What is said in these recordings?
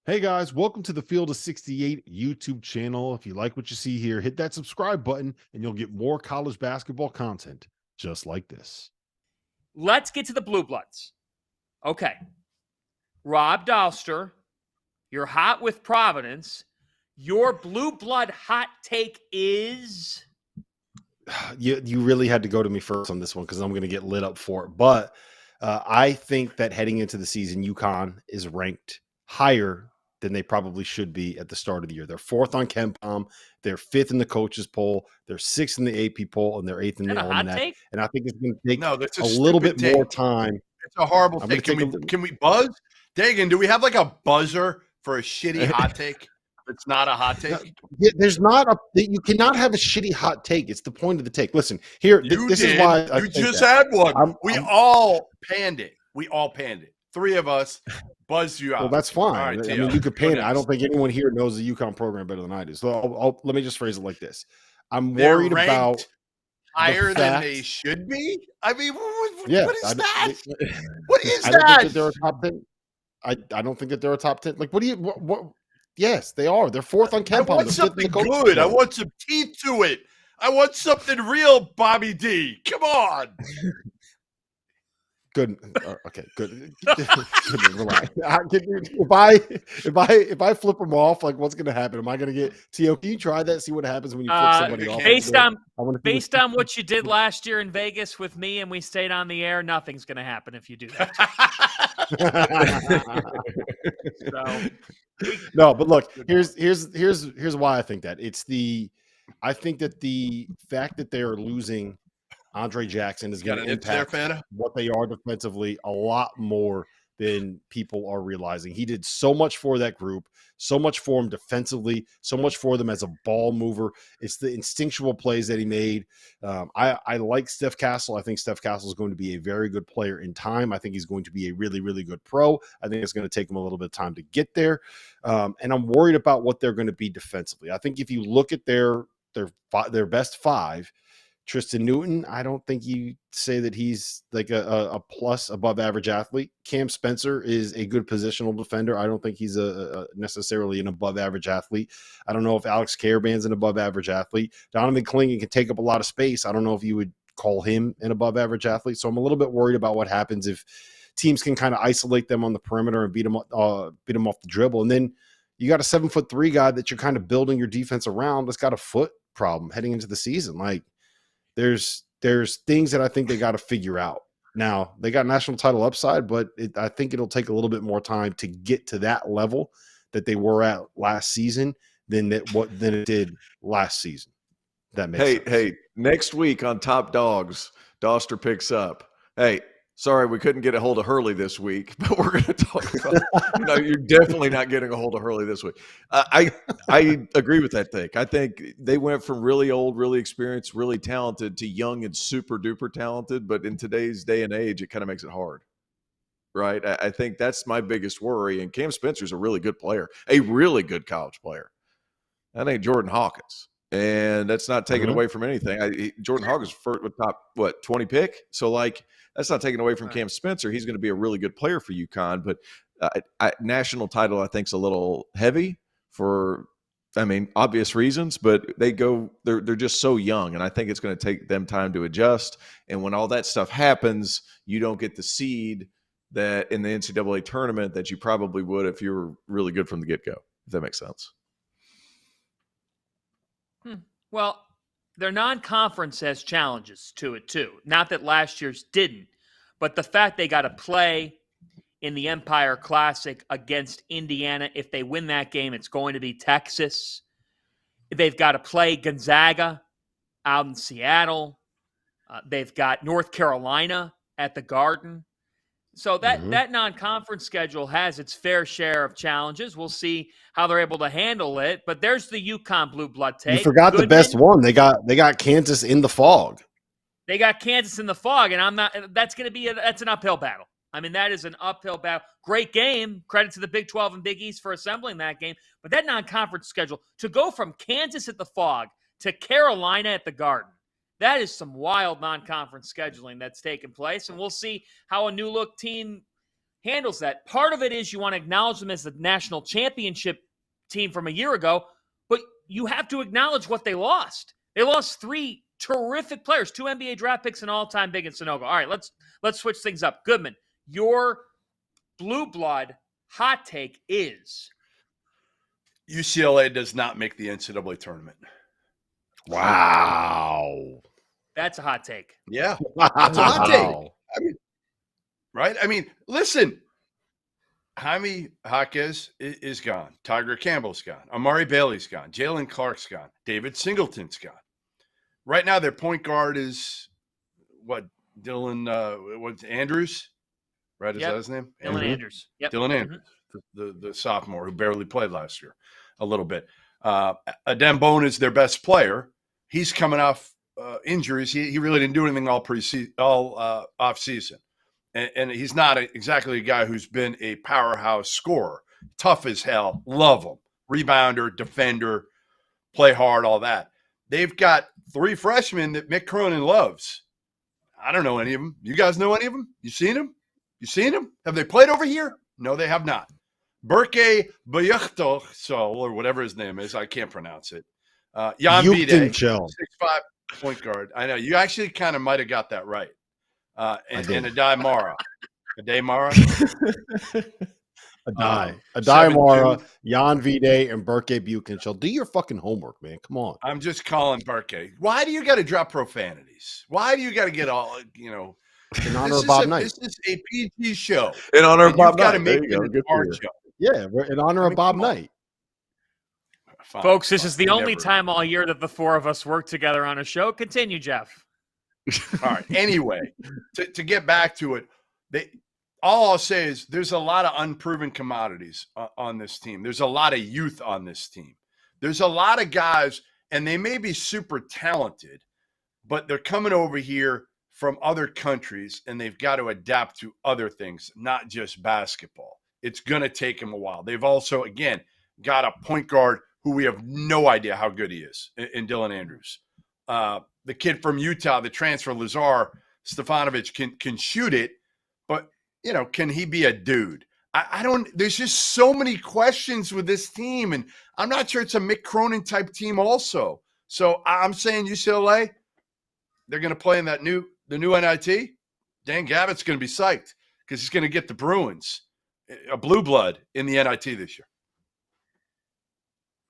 Hey guys, welcome to the Field of 68 YouTube channel. If you like what you see here, hit that subscribe button and you'll get more college basketball content just like this. Let's get to the Blue Bloods. Okay. Rob Dauster, you're hot with Providence. Your Blue Blood hot take is? You really had to go to me first on this one because I'm going to get lit up for it. But I think that heading into the season, UConn is ranked higher than they probably should be at the start of the year. They're fourth on KenPom. They're fifth in the coaches poll. They're sixth in the AP poll, and they're eighth in the Almanac. And I think it's going to take that's a little bit more time. It's a horrible take. Can we buzz? Dagan, do we have like a buzzer for a shitty hot take? It's not a hot take. There's not a. You cannot have a shitty hot take. It's the point of the take. Listen, here. This is why you just had one. We all panned it. Three of us buzzed you out. Well, that's fine. Right, I mean, you could pan it. I don't think anyone here knows the UConn program better than I do. So let me just phrase it like this: I'm worried about higher than they should be. I mean, what is that? What is that? I don't think that they're a top 10. I don't think that they're a top 10. Like, what? Yes, they are. They're fourth on KenPom. I want something good. I want some teeth to it. I want something real, Bobby D. Come on. Good. Okay. Good. Relax. If I flip them off, like what's going to happen? Am I going to get T.O.? Can you try that? See what happens when you flip somebody off. Based on what you did last year in Vegas with me, and we stayed on the air, nothing's going to happen if you do that. No, but look, here's why I think that. I think that the fact that they are losing Andre Jackson is going to impact what they are defensively a lot more than people are realizing. He did so much for that group, so much for him defensively, so much for them as a ball mover. It's the instinctual plays that he made. I like Steph Castle. I think Steph Castle is going to be a very good player in time. I think he's going to be a really, really good pro. I think it's going to take him a little bit of time to get there. And I'm worried about what they're going to be defensively. I think if you look at their best five, Tristan Newton, I don't think you say that he's like a plus above average athlete. Cam Spencer is a good positional defender. I don't think he's necessarily an above average athlete. I don't know if Alex Caravan's an above average athlete. Donovan Clingan can take up a lot of space. I don't know if you would call him an above average athlete. So I'm a little bit worried about what happens if teams can kind of isolate them on the perimeter and beat them off the dribble. And then you got a 7'3" guy that you're kind of building your defense around that's got a foot problem heading into the season. Like, there's things that I think they got to figure out. Now, they got national title upside, but I think it'll take a little bit more time to get to that level that they were at last season than it did last season. That makes sense. Hey, next week on Top Dogs, Dauster picks up. Hey, sorry we couldn't get a hold of Hurley this week, but we're going to talk about no, you're definitely not getting a hold of Hurley this week. I agree with that take. I think they went from really old, really experienced, really talented to young and super duper talented. But in today's day and age, it kind of makes it hard, right? I think that's my biggest worry. And Cam Spencer's a really good player, a really good college player. That ain't Jordan Hawkins. And that's not taken away from anything. Jordan Hawkins first with top 20 pick. So that's not taken away from Cam Spencer. He's going to be a really good player for UConn, but national title I think is a little heavy for obvious reasons. But they're just so young, and I think it's going to take them time to adjust. And when all that stuff happens, you don't get the seed that in the NCAA tournament that you probably would if you were really good from the get go. If that makes sense. Well, their non-conference has challenges to it, too. Not that last year's didn't, but the fact they got to play in the Empire Classic against Indiana. If they win that game, it's going to be Texas. They've got to play Gonzaga out in Seattle. They've got North Carolina at the Garden. So that non-conference schedule has its fair share of challenges. We'll see how they're able to handle it. But there's the UConn Blue Blood take. You forgot Goodman. The best one. They got Kansas in the fog. They got Kansas in the fog, and that's an uphill battle. I mean, that is an uphill battle. Great game. Credit to the Big 12 and Big East for assembling that game. But that non-conference schedule, to go from Kansas at the Fog to Carolina at the Garden, that is some wild non-conference scheduling that's taken place. And we'll see how a new-look team handles that. Part of it is you want to acknowledge them as the national championship team from a year ago, but you have to acknowledge what they lost. They lost 3 terrific players, 2 NBA draft picks, and all-time big in Sanogo. All right, let's switch things up. Goodman, your blue blood hot take is UCLA does not make the NCAA tournament. Wow. That's a hot take. Yeah. That's a hot take. I mean, right? I mean, listen, Jaime Jaquez is gone. Tiger Campbell's gone. Amari Bailey's gone. Jalen Clark's gone. David Singleton's gone. Right now, their point guard is Dylan Andrews? Right? Is that his name? Dylan Andrews. Yep. Dylan Andrews, the sophomore who barely played last year a little bit. Adem Bone is their best player. He's coming off injuries. He really didn't do anything all off season. And he's not exactly a guy who's been a powerhouse scorer. Tough as hell. Love him. Rebounder, defender, play hard, all that. They've got 3 freshmen that Mick Cronin loves. I don't know any of them. You guys know any of them? You seen them? You seen them? Have they played over here? No, they have not. Berke Bayachto, or whatever his name is. I can't pronounce it. Jan Vide, 6'5" point guard. I know. You actually kind of might have got that right. And Adai Mara. Adai Mara? Adai Mara, Jan Vide, and Berke Buchenschel. Do your fucking homework, man. Come on. I'm just calling Berke. Why do you got to drop profanities? Why do you got to get all, in honor of Bob Knight? This is a PG show. In honor of Bob Knight. You've got to make it an art show. Yeah, in honor of Bob Knight. Fine, Folks, this is the only time all year that the 4 of us work together on a show. Continue, Jeff. All right. Anyway, to get back to it, all I'll say is there's a lot of unproven commodities on this team. There's a lot of youth on this team. There's a lot of guys, and they may be super talented, but they're coming over here from other countries, and they've got to adapt to other things, not just basketball. It's going to take them a while. They've also, again, got a point guard who we have no idea how good he is in Dylan Andrews. The kid from Utah, the transfer, Lazar Stefanovic, can shoot it, but, can he be a dude? I don't – there's just so many questions with this team, and I'm not sure it's a Mick Cronin-type team also. So I'm saying UCLA, they're going to play in the new NIT. Dan Gavitt's going to be psyched because he's going to get the Bruins, a blue blood, in the NIT this year.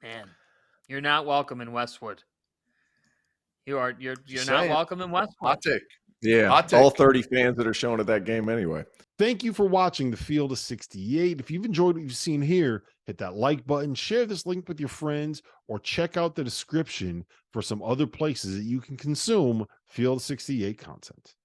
Man, you're not welcome in Westwood. You're not welcome in Westwood. Hot take. Yeah, Hot take. All 30 fans that are showing at that game anyway. Thank you for watching the Field of 68. If you've enjoyed what you've seen here, hit that like button, share this link with your friends, or check out the description for some other places that you can consume Field of 68 content.